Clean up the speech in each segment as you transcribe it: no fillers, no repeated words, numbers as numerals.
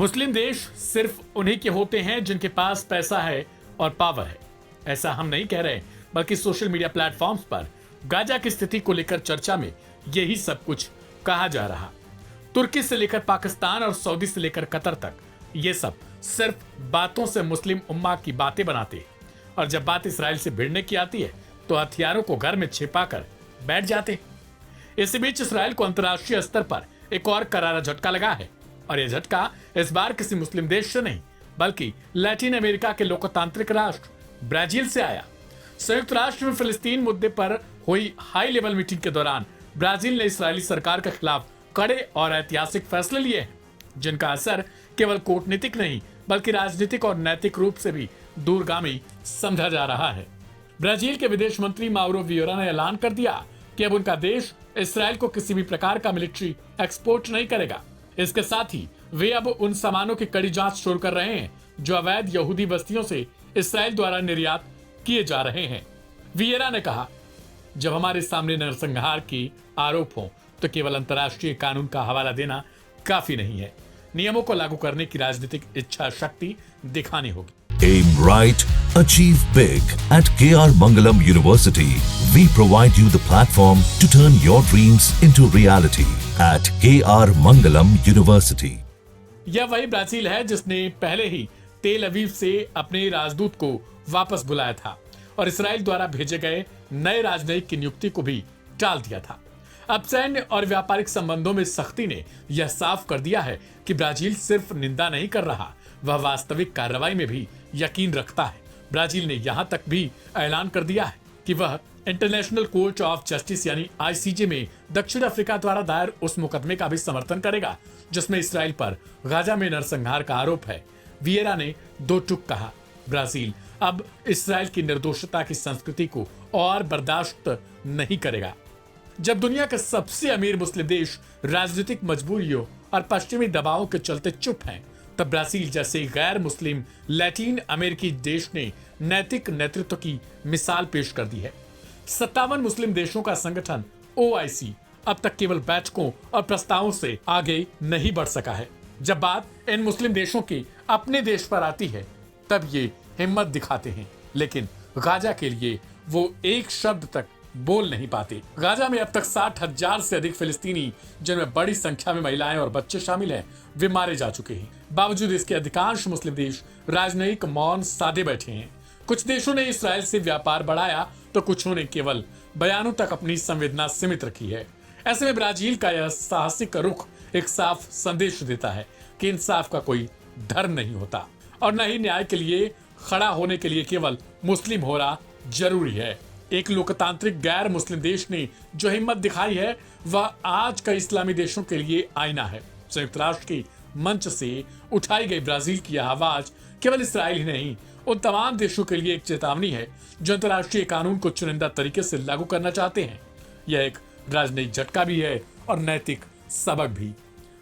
मुस्लिम देश सिर्फ उन्हीं के होते हैं जिनके पास पैसा है और पावर है। ऐसा हम नहीं कह रहे, बल्कि सोशल मीडिया प्लेटफॉर्म्स पर गाजा की स्थिति को लेकर चर्चा में यही सब कुछ कहा जा रहा। तुर्की से लेकर पाकिस्तान और सऊदी से लेकर कतर तक ये सब सिर्फ बातों से मुस्लिम उम्मा की बातें बनाते हैं, और जब बात इसराइल से भिड़ने की आती है तो हथियारों को घर में छिपाकर बैठ जाते हैं। इसी बीच इसराइल को अंतर्राष्ट्रीय स्तर पर एक और करारा झटका लगा है, और यह झटका इस बार किसी मुस्लिम देश से नहीं, बल्कि लैटिन अमेरिका के लोकतांत्रिक राष्ट्र ब्राजील से आया। संयुक्त राष्ट्र में फिलिस्तीन मुद्दे पर हुई हाई लेवल मीटिंग के दौरान ब्राजील ने इस्राएली सरकार के खिलाफ कड़े और ऐतिहासिक फैसले लिए हैं, जिनका असर केवल कूटनीतिक नहीं बल्कि राजनीतिक और नैतिक रूप से भी दूरगामी समझा जा रहा है। ब्राजील के विदेश मंत्री माउरो वियोरा ने ऐलान कर दिया कि अब उनका देश इसराइल को किसी भी प्रकार का मिलिट्री एक्सपोर्ट नहीं करेगा। इसके साथ ही वे अब उन सामानों की कड़ी जांच शुरू कर रहे हैं जो अवैध यहूदी बस्तियों से इसराइल द्वारा निर्यात किए जा रहे हैं। वियेरा ने कहा, जब हमारे सामने नरसंहार के आरोप हों तो केवल अंतर्राष्ट्रीय कानून का हवाला देना काफी नहीं है, नियमों को लागू करने की राजनीतिक इच्छा शक्ति दिखानी होगी। Aim right, achieve big. At KR Mangalam University, we provide you the platform to turn your dreams into reality. At KR Mangalam University. यह वही ब्राजील है जिसने पहले ही तेल अवीव से अपने राजदूत को वापस बुलाया था और इसराइल द्वारा भेजे गए नए राजनयिक की नियुक्ति को भी टाल दिया था। अब सैन्य और व्यापारिक संबंधों में सख्ती ने यह साफ कर दिया है कि ब्राजील सिर्फ निंदा नहीं कर रहा, वह वास्तविक कार्रवाई में भी यकीन रखता है। ब्राजील ने यहां तक भी ऐलान कर दिया है कि वह इंटरनेशनल कोर्ट ऑफ जस्टिस यानी आईसीजे में दक्षिण अफ्रीका द्वारा दायर उस मुकदमे का भी समर्थन करेगा जिसमें इसराइल पर गाजा में नरसंहार का आरोप है। वियेरा ने दो टूक कहा, ब्राजील अब इसराइल की निर्दोषता की संस्कृति को और बर्दाश्त नहीं करेगा। जब दुनिया के सबसे अमीर मुस्लिम देश राजनीतिक मजबूरियों और पश्चिमी दबावों के चलते चुप हैं, तब ब्राजील जैसे गैर मुस्लिम लैटिन अमेरिकी देश ने नैतिक नेतृत्व की मिसाल पेश कर दी है। 57 मुस्लिम देशों का संगठन ओआईसी अब तक केवल बैठकों और प्रस्तावों से आगे नहीं बढ़ सका है। जब बात इन मुस्लिम देशों की अपने देश पर आती है तब ये हिम्मत दिखाते हैं, लेकिन गाजा के लिए वो एक शब्द तक बोल नहीं पाते। गाजा में अब तक 60,000 से अधिक फिलिस्तीनी, जिनमें बड़ी संख्या में महिलाएं और बच्चे शामिल हैं, वे मारे जा चुके हैं। बावजूद इसके अधिकांश मुस्लिम देश राजनयिक मौन साधे बैठे हैं। कुछ देशों ने इसराइल से व्यापार बढ़ाया तो कुछों ने केवल बयानों तक अपनी संवेदना सीमित रखी है। ऐसे में ब्राजील का यह साहसिक रुख एक साफ संदेश देता है कि इंसाफ का कोई डर नहीं होता और न ही न्याय के लिए खड़ा होने के लिए केवल मुस्लिम होना जरूरी है। एक लोकतांत्रिक गैर मुस्लिम देश ने जो हिम्मत दिखाई है वह आज का इस्लामी देशों के लिए आईना है। संयुक्त राष्ट्र के मंच से उठाई गई ब्राजील की यह आवाज केवल इसराइल ही नहीं, उन तमाम देशों के लिए एक चेतावनी है जो अंतर्राष्ट्रीय कानून को चुनिंदा तरीके से लागू करना चाहते हैं। यह एक राजनयिक झटका भी है और नैतिक सबक भी।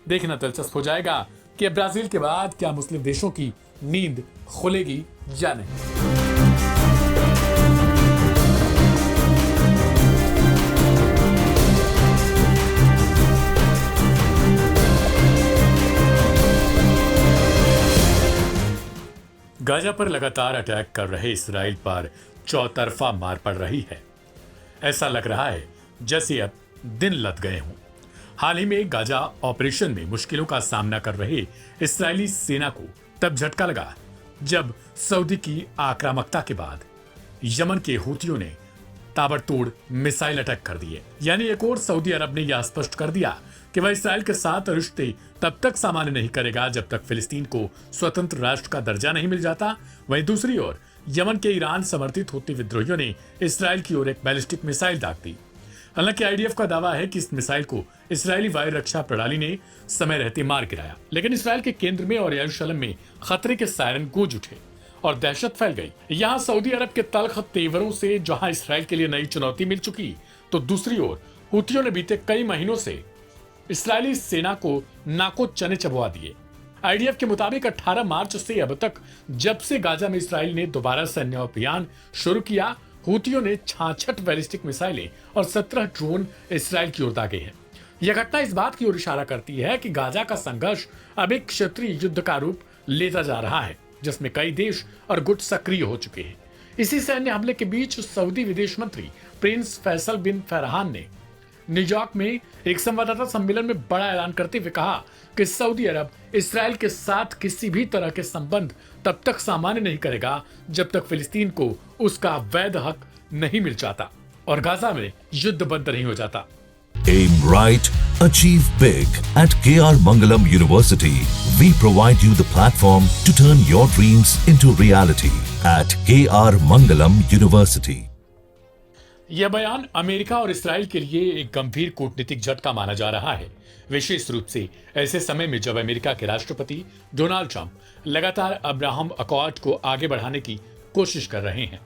देखना दिलचस्प हो जाएगा कि ब्राजील के बाद क्या मुस्लिम देशों की नींद खुलेगी या नहीं। गाजा पर लगातार अटैक कर रहे इसराइल पर चौतरफा मार पड़ रही है। ऐसा लग रहा है जैसे अब दिन लद गए हों। हाल ही में गाजा ऑपरेशन में मुश्किलों का सामना कर रहे इस्राएली सेना को तब झटका लगा जब सऊदी की आक्रामकता के बाद यमन के हूतियों ने ताबड़तोड़ मिसाइल अटैक कर दिए। यानी एक और सऊदी अरब ने यह स्पष्ट कर दिया कि वह इसराइल के साथ रिश्ते तब तक सामान्य नहीं करेगा जब तक फिलिस्तीन को स्वतंत्र राष्ट्र का दर्जा नहीं मिल जाता। वहीं दूसरी ओर यमन के ईरान समर्थित हूती विद्रोहियों ने इसराइल की ओर एक बैलिस्टिक मिसाइल दाग दी। हालांकि आईडीएफ का दावा है कि इस मिसाइल को इस्राएली वायु रक्षा प्रणाली ने समय रहते मार गिराया, लेकिन इसराइल के केंद्र में और यरूशलेम में खतरे के सायरन गूंज उठे और दहशत फैल गई। यहाँ सऊदी अरब के तल्ख तेवरों से जहां इसराइल के लिए नई चुनौती मिल चुकी, तो दूसरी ओर हूतियों ने बीते कई महीनों से इसराइली सेना को नाको चने चबवा दिए। आईडीएफ के मुताबिक 18 मार्च से अब तक जब से गाजा में इसराइल ने दोबारा सैन्य अभियान शुरू किया, हूतियों ने 66 बैलिस्टिक मिसाइलें और 17 ड्रोन इसराइल की ओर दागे हैं। यह घटना इस बात की ओर इशारा करती है कि गाजा का संघर्ष अब एक क्षेत्रीय युद्ध का रूप लेता जा रहा है, जिसमें कई देश और गुट सक्रिय हो चुके हैं। इसी सैन्य हमले के बीच सऊदी विदेश मंत्री प्रिंस फैसल बिन फरहान ने न्यूयॉर्क में एक संवाददाता सम्मेलन में बड़ा ऐलान करते हुए कहा कि सऊदी अरब इसराइल के साथ किसी भी तरह के संबंध तब तक सामान्य नहीं करेगा जब तक फिलिस्तीन को उसका वैध हक नहीं मिल जाता और गाजा में युद्ध बंद नहीं हो जाता। Aim right, achieve big. At KR Mangalam University, we provide you the platform to turn your dreams into reality. At KR Mangalam University. यह बयान अमेरिका और इसराइल के लिए एक गंभीर कूटनीतिक झटका माना जा रहा है, विशेष रूप से ऐसे समय में जब अमेरिका के राष्ट्रपति डोनाल्ड ट्रंप लगातार अब्राहम अकॉर्ड को आगे बढ़ाने की कोशिश कर रहे हैं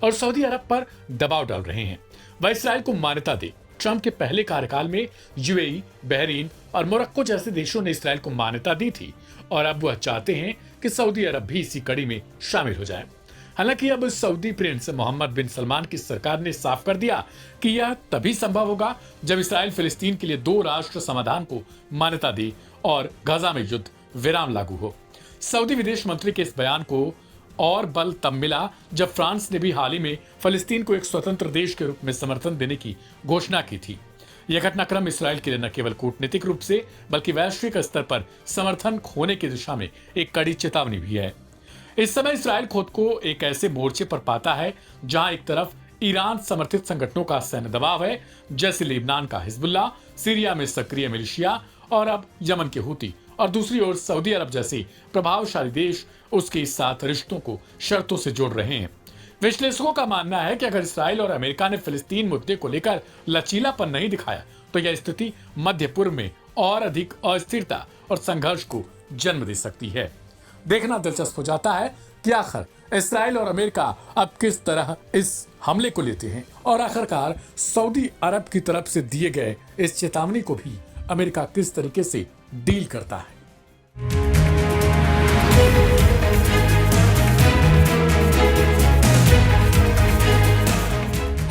और सऊदी अरब पर दबाव डाल रहे हैं वह इसराइल को मान्यता दे। ट्रंप के पहले कार्यकाल में यूएई, बहरीन और मोरक्को जैसे देशों ने इसराइल को मान्यता दी थी और अब वह चाहते हैं कि सऊदी अरब भी इसी कड़ी में शामिल हो जाए। हालांकि अब सऊदी प्रिंस मोहम्मद बिन सलमान की सरकार ने साफ कर दिया कि यह तभी संभव होगा जब इसराइल फिलिस्तीन के लिए 2 राष्ट्र समाधान को मान्यता दे और गाजा में युद्ध विराम लागू हो। सऊदी विदेश मंत्री के इस बयान को और बल तब मिला जब फ्रांस ने भी हाल ही में फिलिस्तीन को एक स्वतंत्र देश के रूप में समर्थन देने की घोषणा की थी। यह घटनाक्रम इसराइल के लिए न केवल कूटनीतिक रूप से बल्कि वैश्विक स्तर पर समर्थन खोने की दिशा में एक कड़ी चेतावनी भी है। इस समय इसराइल खुद को एक ऐसे मोर्चे पर पाता है जहां एक तरफ ईरान समर्थित संगठनों का सैन्य दबाव है, जैसे लेबनान का हिजबुल्लाह, सीरिया में सक्रिय मिलिशिया और अब यमन के हूती, और दूसरी ओर सऊदी अरब जैसे प्रभावशाली देश उसके साथ रिश्तों को शर्तों से जोड़ रहे हैं। विश्लेषकों का मानना है कि अगर इसराइल और अमेरिका ने फिलिस्तीन मुद्दे को लेकर लचीलापन नहीं दिखाया तो यह स्थिति मध्य पूर्व में और अधिक अस्थिरता और संघर्ष को जन्म दे सकती है। देखना दिलचस्प हो जाता है कि आखिर इसराइल और अमेरिका अब किस तरह इस हमले को लेते हैं और आखिरकार सऊदी अरब की तरफ से दिए गए इस चेतावनी को भी अमेरिका किस तरीके से डील करता है।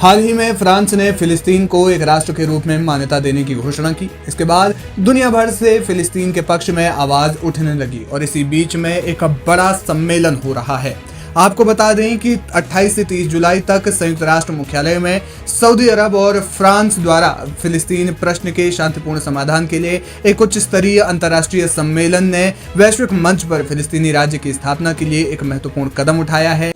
हाल ही में फ्रांस ने फिलिस्तीन को एक राष्ट्र के रूप में मान्यता देने की घोषणा की। इसके बाद दुनिया भर से फिलिस्तीन के पक्ष में आवाज उठने लगी और इसी बीच में एक बड़ा सम्मेलन हो रहा है। आपको बता दें कि 28 से 30 जुलाई तक संयुक्त राष्ट्र मुख्यालय में सऊदी अरब और फ्रांस द्वारा फिलिस्तीन प्रश्न के शांतिपूर्ण समाधान के लिए एक उच्च स्तरीय अंतर्राष्ट्रीय सम्मेलन ने वैश्विक मंच पर फिलिस्तीनी राज्य की स्थापना के लिए एक महत्वपूर्ण कदम उठाया है।